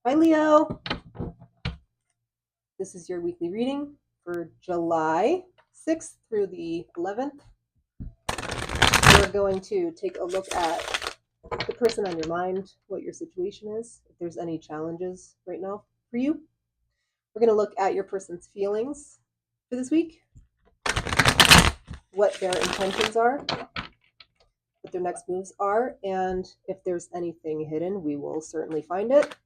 Hi, Leo. This is your weekly reading for July 6th through the 11th. We're going to take a look at the person on your mind, what your situation is, if there's any challenges right now for you. We're going to look at your person's feelings for this week, what their intentions are, what their next moves are, and if there's anything hidden, we will certainly find it.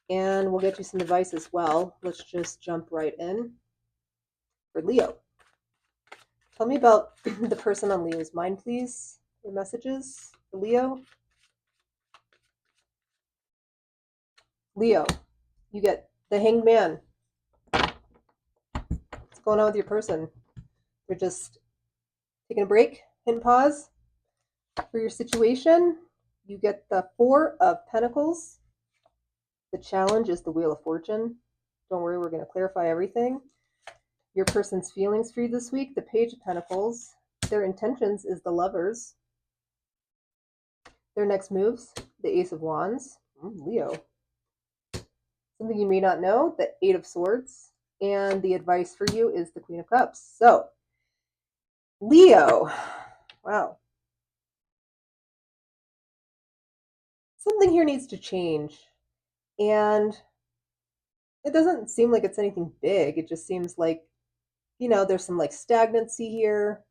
And we'll get you some advice as well. Let's just jump right in for Leo. Tell me about the person on Leo's mind, please. Your messages for Leo. Leo, you get the Hanged Man. What's going on with your person? You're just taking a break, hit and pause for your situation. You get the Four of Pentacles. The challenge is the Wheel of Fortune. Don't worry, we're going to clarify everything. Your person's feelings for you this week, the Page of Pentacles. Their intentions is the Lovers. Their next moves, the Ace of Wands. Leo. Something you may not know, the Eight of Swords. And the advice for you is the Queen of Cups. So, Leo. Wow. Something here needs to change. And it doesn't seem like it's anything big. It just seems like, there's some like stagnancy here.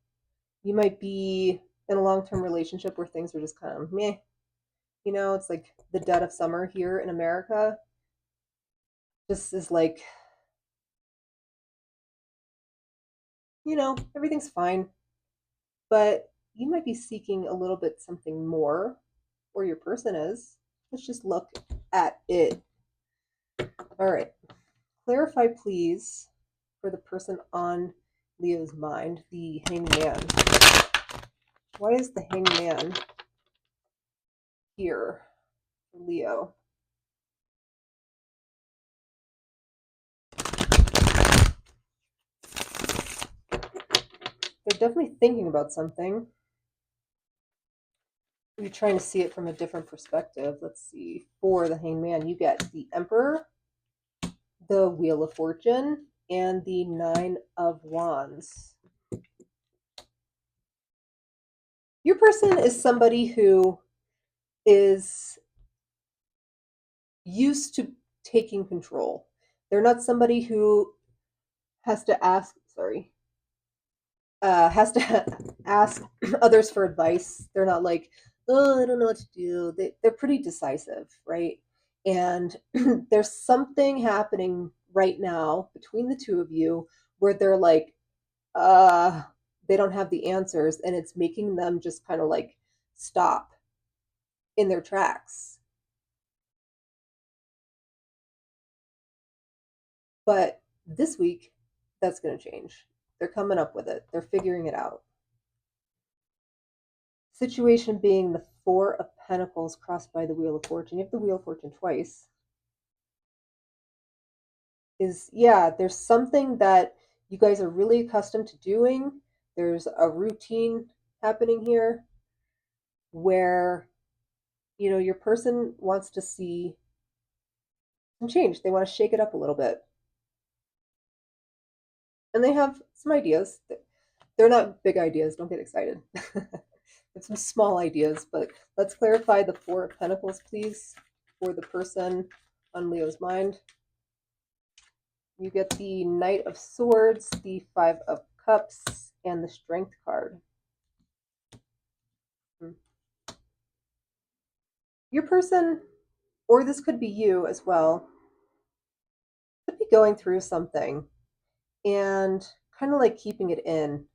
You might be in a long-term relationship where things are just kind of meh. It's like the dead of summer here in America. This is like, everything's fine. But you might be seeking a little bit something more, or your person is. Let's just look at it. All right. Clarify, please, for the person on Leo's mind, the Hanged Man. Why is the Hanged Man here for Leo? They're definitely thinking about something. You're trying to see it from a different perspective. Let's see. For the Hanged Man, you get the Emperor, the Wheel of Fortune, and the Nine of Wands. Your person is somebody who is used to taking control. They're not somebody who has to ask ask others for advice. They're not like, oh, I don't know what to do. They're pretty decisive, right? And there's something happening right now between the two of you where they're like, they don't have the answers, and it's making them just kind of like stop in their tracks. But this week, that's going to change. They're coming up with it. They're figuring it out. Situation being the Four of Pentacles crossed by the Wheel of Fortune. You have the Wheel of Fortune twice. There's something that you guys are really accustomed to doing. There's a routine happening here where, your person wants to see some change. They want to shake it up a little bit. And they have some ideas. They're not big ideas. Don't get excited. There's some small ideas, but let's clarify the Four of Pentacles, please, for the person on Leo's mind. You get the Knight of Swords, the Five of Cups, and the Strength card. Your person, or this could be you as well, could be going through something and kind of like keeping it in.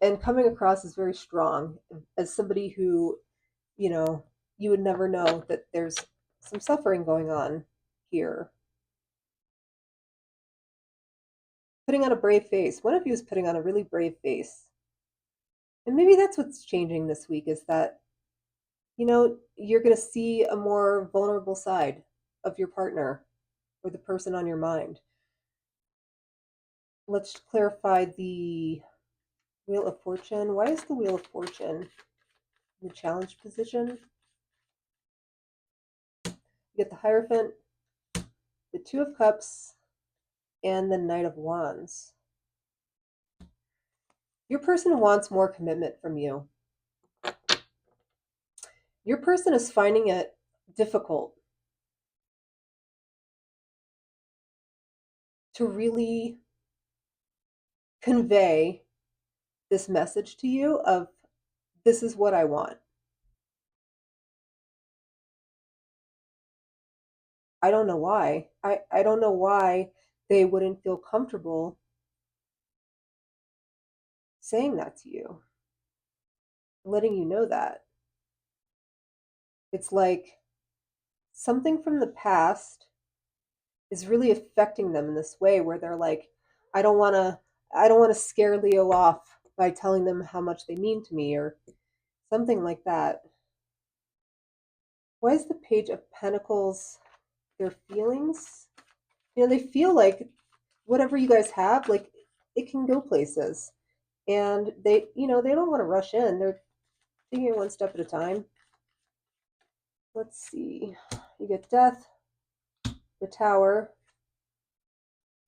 And coming across as very strong, as somebody who, you would never know that there's some suffering going on here. Putting on a brave face. One of you is putting on a really brave face. And maybe that's what's changing this week, is that, you're going to see a more vulnerable side of your partner or the person on your mind. Let's clarify the Wheel of Fortune. Why is the Wheel of Fortune in the challenge position? You get the Hierophant, the Two of Cups, and the Knight of Wands. Your person wants more commitment from you. Your person is finding it difficult to really convey this message to you of this is what I want. I don't know why. I don't know why they wouldn't feel comfortable saying that to you, letting you know that. It's like something from the past is really affecting them in this way where they're like, I don't want to I don't want to scare Leo off by telling them how much they mean to me or something like that. Why is the Page of Pentacles their feelings? They feel like whatever you guys have, like it can go places. And they don't want to rush in. They're taking it one step at a time. Let's see. You get Death, the Tower,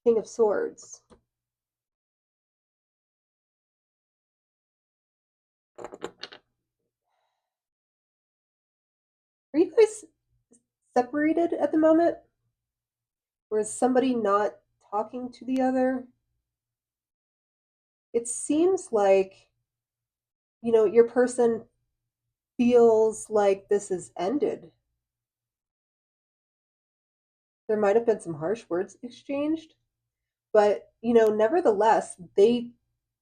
King of Swords. Are you guys separated at the moment? Or is somebody not talking to the other? It seems like, your person feels like this is ended. There might have been some harsh words exchanged, but, nevertheless, they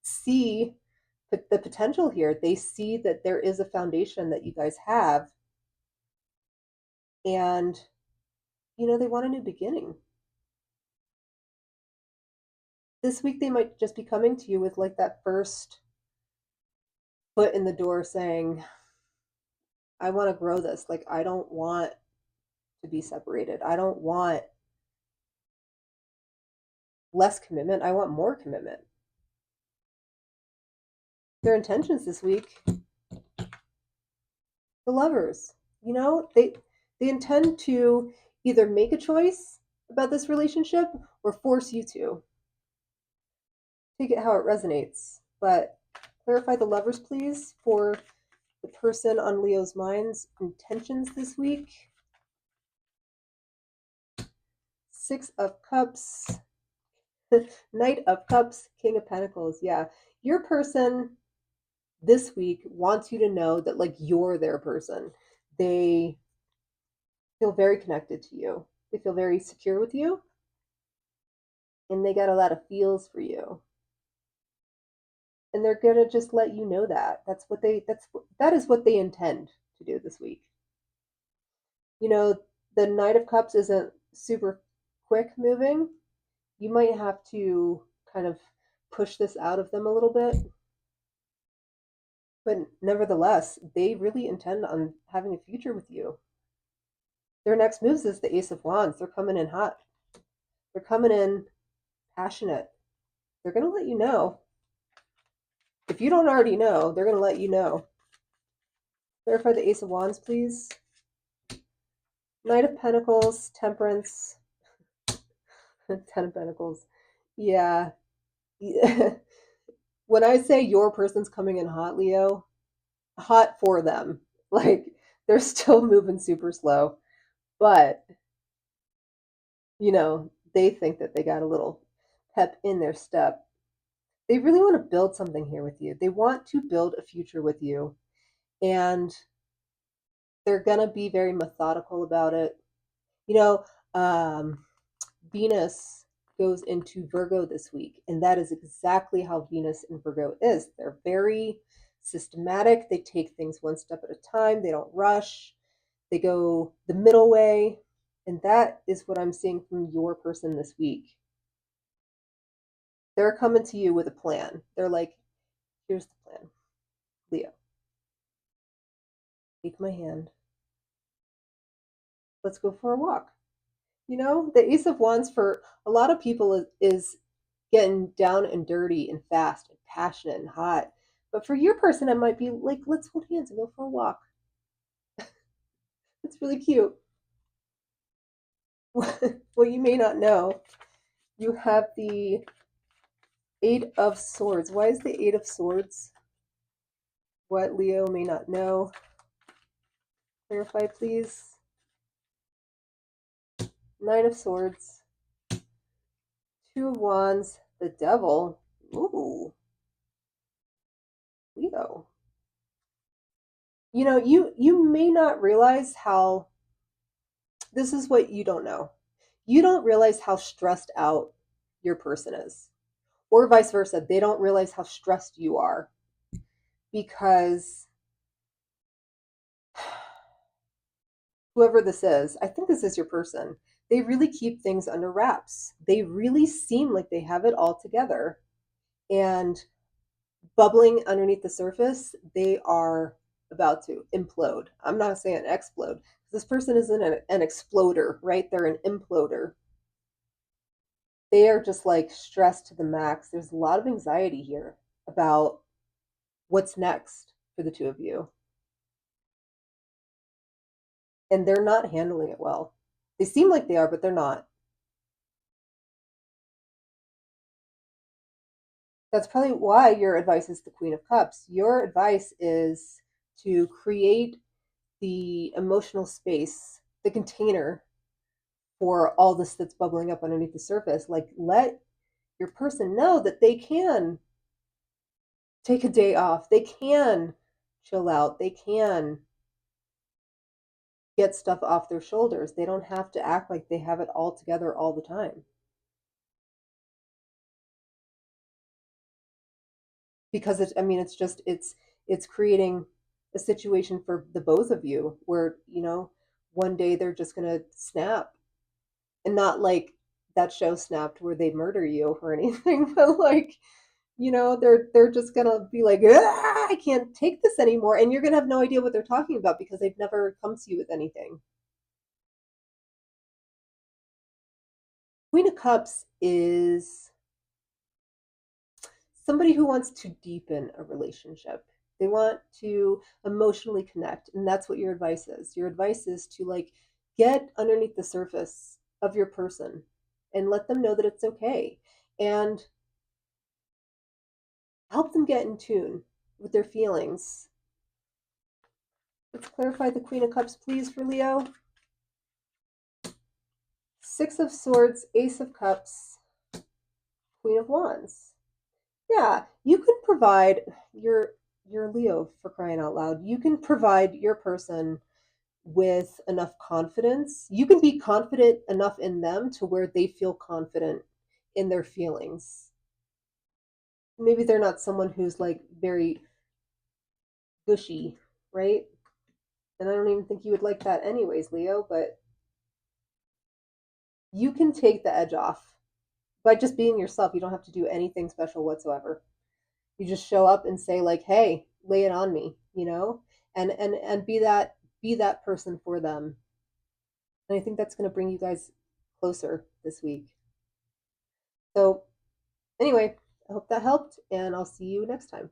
see the potential here. They see that there is a foundation that you guys have, and, they want a new beginning. This week, they might just be coming to you with like that first foot in the door saying, I want to grow this. Like, I don't want to be separated. I don't want less commitment. I want more commitment. Their intentions this week, the Lovers, they intend to either make a choice about this relationship or force you to. Take it how it resonates. But clarify the Lovers, please, for the person on Leo's mind's intentions this week. Six of Cups, Knight of Cups, King of Pentacles. Yeah, your person this week wants you to know that like you're their person. They feel very connected to you. They feel very secure with you, and they got a lot of feels for you. And they're gonna just let you know that. That is what they intend to do this week. The Knight of Cups isn't super quick moving. You might have to kind of push this out of them a little bit. But nevertheless, they really intend on having a future with you. Their next moves is the Ace of Wands. They're coming in hot. They're coming in passionate. They're going to let you know. If you don't already know, they're going to let you know. Clarify the Ace of Wands, please. Knight of Pentacles, Temperance, Ten of Pentacles. Yeah. When I say your person's coming in hot, Leo, hot for them. Like, they're still moving super slow. But, they think that they got a little pep in their step. They really want to build something here with you. They want to build a future with you. And they're going to be very methodical about it. Venus goes into Virgo this week, and that is exactly how Venus and Virgo is. They're very systematic. They take things one step at a time. They don't rush. They go the middle way. And that is what I'm seeing from your person this week. They're coming to you with a plan. They're like, here's the plan. Leo, take my hand. Let's go for a walk. The Ace of Wands for a lot of people is getting down and dirty and fast and passionate and hot. But for your person, it might be like, let's hold hands and go for a walk. It's really cute. Well, you may not know. You have the Eight of Swords. Why is the Eight of Swords? What Leo may not know. Clarify, please. Nine of Swords. Two of Wands. The Devil. Ooh, Leo. You may not realize how, this is what you don't know. You don't realize how stressed out your person is. Or vice versa. They don't realize how stressed you are because whoever this is, I think this is your person. They really keep things under wraps. They really seem like they have it all together. And bubbling underneath the surface, they are about to implode. I'm not saying explode. This person isn't an exploder, right? They're an imploder. They are just like stressed to the max. There's a lot of anxiety here about what's next for the two of you. And they're not handling it well. They seem like they are, but they're not. That's probably why your advice is the Queen of Cups. Your advice is to create the emotional space, the container for all this that's bubbling up underneath the surface. Like, let your person know that they can take a day off, they can chill out, they can get stuff off their shoulders. They don't have to act like they have it all together all the time. Because it's creating a situation for the both of you where, one day they're just going to snap, and not like that show Snapped where they murder you or anything, but like, they're just gonna be like, ah, I can't take this anymore, and you're gonna have no idea what they're talking about because they've never come to you with anything. Queen of Cups is somebody who wants to deepen a relationship. They want to emotionally connect, and that's what your advice is. Your advice is to like get underneath the surface of your person and let them know that it's okay, and help them get in tune with their feelings. Let's clarify the Queen of Cups, please, for Leo. Six of Swords, Ace of Cups, Queen of Wands. Yeah, you can provide your Leo, for crying out loud. You can provide your person with enough confidence. You can be confident enough in them to where they feel confident in their feelings. Maybe they're not someone who's like very gushy, right? And I don't even think you would like that anyways, Leo, but you can take the edge off by just being yourself. You don't have to do anything special whatsoever. You just show up and say like, hey, lay it on me, and be that person for them. And I think that's going to bring you guys closer this week. So anyway, I hope that helped, and I'll see you next time.